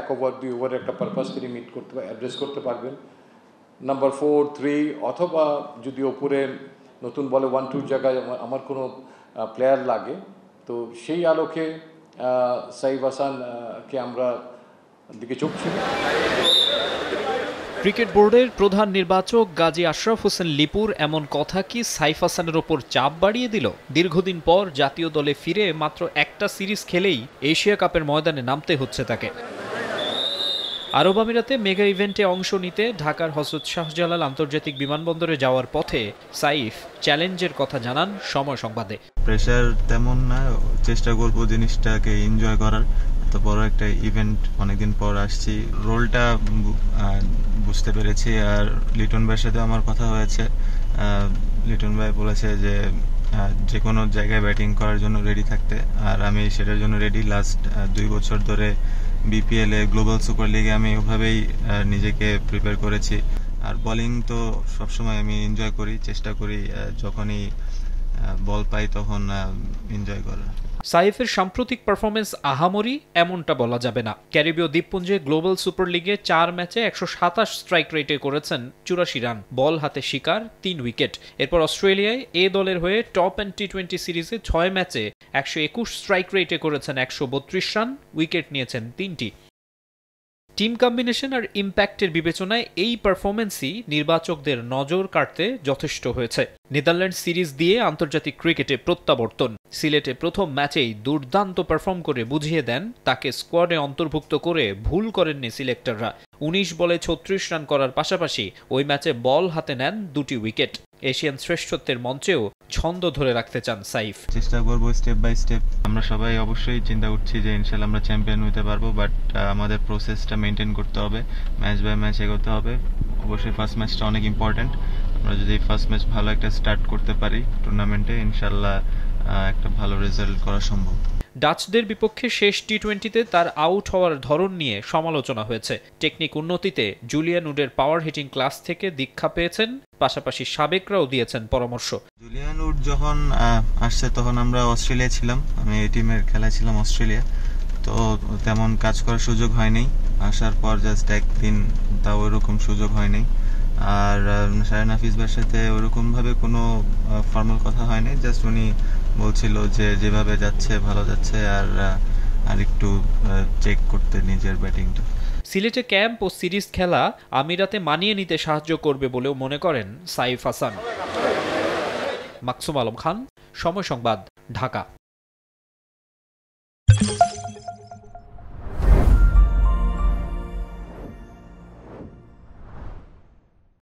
এক ওভার 2 ওভারের একটা পারপাস তিনি মিট করতে অ্যাড্রেস করতে পারবেন। নাম্বার 4, 3 অথবা যদি ওপরে নতুন বলে 1-2 জায়গায় আমার কোনো প্লেয়ার লাগে, তো সেই আলোকে সাইফ হাসানকে আমরা দিকে চোখ ছিল। ক্রিকেট বোর্ডের প্রধান নির্বাচক গাজী আশরাফ হোসেন লিপুর এমন কথা কি সাইফ হাসানের ওপর চাপ বাড়িয়ে দিল? দীর্ঘদিন পর জাতীয় দলে ফিরে মাত্র একটা সিরিজ খেলেই এশিয়া কাপের ময়দানে নামতে হচ্ছে তাকে। আরব আমিরাতে মেগা ইভেন্টে অংশ নিতে ঢাকার হযরত শাহজালাল আন্তর্জাতিক বিমানবন্দরে যাওয়ার পথে সাইফ চ্যালেঞ্জের কথা জানান সময় সংবাদে। প্রেশার তেমন না, চেষ্টা করব জিনিসটাকে এনজয় করার। এত বড় একটা ইভেন্ট অনেকদিন পর আসছি, রোলটা বুঝতে পেরেছি। আর লিটন ভাইয়ের সাথে আমার কথা হয়েছে, লিটন ভাই বলেছে যে কোনো জায়গায় ব্যাটিং করার জন্য রেডি থাকতে, আর আমি সেটার জন্য রেডি। লাস্ট 2 বছর ধরে বিপিএল এ গ্লোবাল সুপার লিগে আমি ওভাবেই নিজেকে প্রিপেয়ার করেছি। আর বোলিং তো সবসময় আমি এনজয় করি, চেষ্টা করি যখনই বল পাই তখন এনজয় করার। সাইফের সাম্প্রতিক পারফরমেন্স আহামরি এমনটা বলা যাবে না। ক্যারিবীয় দ্বীপপুঞ্জে গ্লোবাল সুপার লিগে 4 ম্যাচে 127 স্ট্রাইক রেটে করেছেন 84 রান, বল হাতে শিকার 3 উইকেট। এরপর অস্ট্রেলিয়ায় এ দলের হয়ে টপ অ্যান্ড টি20 সিরিজে 6 ম্যাচে 121 স্ট্রাইক রেটে করেছেন 132 রান, উইকেট নিয়েছেন 3টি। টিম কম্বিনেশন আর ইম্প্যাক্টের বিবেচনায় এই পারফরমেন্সই নির্বাচকদের নজর কাড়তে যথেষ্ট হয়েছে। নেদারল্যান্ড সিরিজ দিয়ে আন্তর্জাতিক ক্রিকেটে প্রত্যাবর্তন, সিলেটে প্রথম ম্যাচেই দুর্দান্ত পারফর্ম করে বুঝিয়ে দেন তাকে স্কোয়াডে অন্তর্ভুক্ত করে ভুল করেননি সিলেক্টররা। 19 বলে 36 রান করার পাশাপাশি ওই ম্যাচে বল হাতে নেন 2টি উইকেট। এশিয়ান শ্রেষ্ঠত্বের মঞ্চেও ছন্দ ধরে রাখতে চান সাইফ। চেষ্টা করবো স্টেপ বাই স্টেপ। আমরা সবাই অবশ্যই চিন্তা করছি যে ইনশাল্লাহ আমরা চ্যাম্পিয়ন হতে পারবো, বাট আমাদের প্রসেসটা মেনটেন করতে হবে, ম্যাচ বাই ম্যাচ এগোতে হবে। অবশ্যই ফার্স্ট ম্যাচটা অনেক ইম্পর্টেন্ট। আমরা যদি ফার্স্ট ম্যাচ ভালো একটা স্টার্ট করতে পারি টুর্নামেন্টে, ইনশাল্লাহ একটা ভালো রেজাল্ট করা সম্ভব। ডাচদের বিপক্ষে শেষ টি20তে তার আউট হওয়ার ধরন নিয়ে সমালোচনা হয়েছে। টেকনিক উন্নতিতে জুলিয়ান উডের পাওয়ার হিটিং ক্লাস থেকে দীক্ষা পেয়েছেন, পাশাপাশি সাবেকরাও দিয়েছেন পরামর্শ। জুলিয়ান উড যখন আসছে তখন আমরা অস্ট্রেলিয়া ছিলাম, আমি এই টিমের খেলা ছিলাম অস্ট্রেলিয়া, তো তেমন কাজ করার সুযোগ হয়নি। আসার পর জাস্ট একদিন তাও ওরকম সুযোগ হয়নি। আর শায়ন হাফিজ ভাইয়ের সাথে ওরকম ভাবে কোনো ফর্মাল কথা হয়নি, জাস্ট উনি বলছিল যে যেভাবে যাচ্ছে ভালো যাচ্ছে, আর একটু চেক করতে নিজের ব্যাটিংটা। সিলেটে ক্যাম্প ও সিরিজ খেলা আমিরাতে মানিয়ে নিতে সাহায্য করবে বলেও মনে করেন সাইফ হাসান। মাকসুম আলম খান, সময় সংবাদ, ঢাকা।